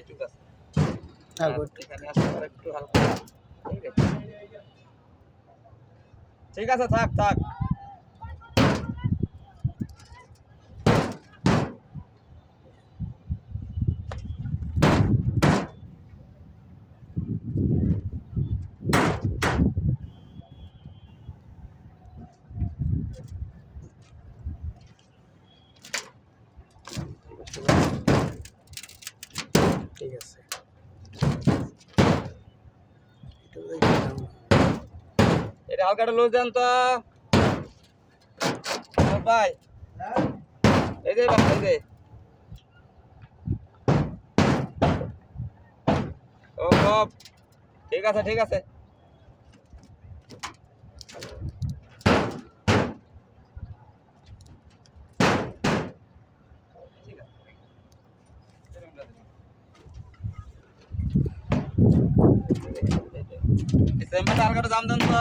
ঠিক আছে হ্যাঁ গুড এখানে আসলে একটু হালকা ঠিক আছে থাক থাক ঠিক আছে এটা হালকাটা লুজ দেন তো ভাই এই যে ভাই এই যে ও বাপ ঠিক আছে ঠিক আছে সেমটা হালকাটা দাম দেন তো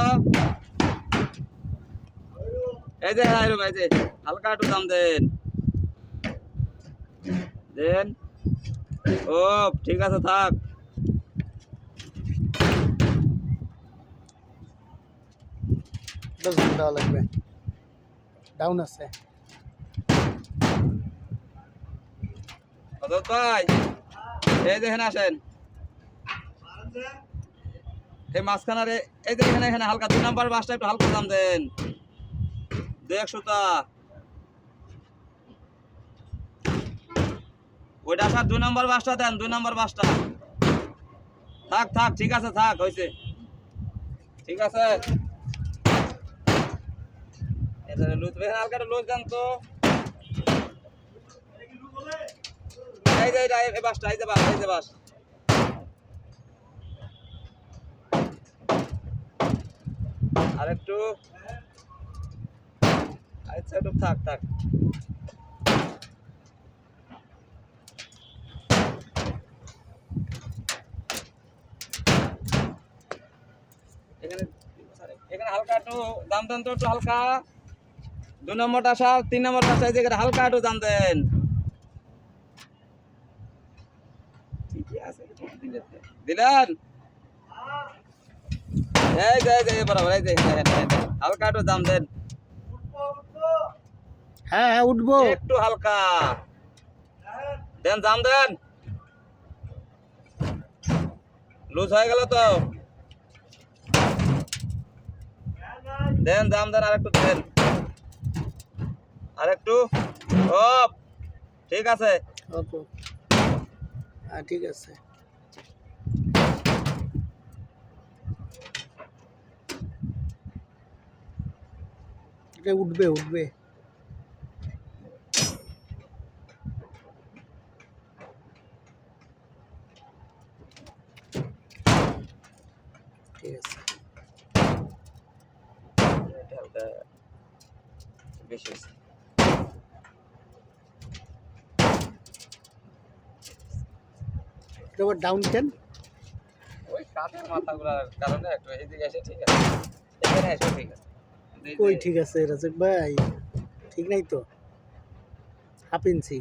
এই যে হ্যাঁ এই যে হালকা একটু দাম দেন দেন ও ঠিক আছে থাক দশ ঘন্টা লাগবে ডাউন আছে অজত ভাই এই দেখেন আসেন এই মাঝখানারে এই যে এখানে এখানে হালকা 2 নাম্বার বাসটা একটু হালকা দাম দেন 200 টা ওইটা আসার 2 নাম্বার বাসটা দেন 2 নাম্বার বাসটা থাক থাক ঠিক আছে থাক হইছে ঠিক আছে এটা লুজ ভাই হালকাটা লুজ দেন তো এই যে এই বাসটা এই যে বাস এই যে বাস আর একটু আচ্ছা একটু থাক থাক এখানে এখানে হালকা একটু দাম দেন তো একটু হালকা 2 নম্বরটা আসা 3 নম্বরটা আসা এই জায়গাটা হালকা একটু দাম দেন ঠিকই আছে দিলেন এই যে বরাবর এই যে হালকা একটু দাম দেন হ্যাঁ হ্যাঁ উঠবো একটু হালকা দেন দাম দেন লুজ হয়ে গেল তো দেন দাম দেন আরেকটু দেন আরেকটু ও ঠিক আছে ওকে হ্যাঁ ঠিক আছে এটা উঠবে উঠবে ঠিক আছে এটা হালকা বেশি হয়েছে এটা আবার ডাউন কেন ওই কাঠের মাথাগুলোর কারণে একটু এদিকে এসে ঠিক আছে এখানে এসে ঠিক আছে কই ঠিক আছে রাজেক ভাই ঠিক নাই তো হাফ ইঞ্চি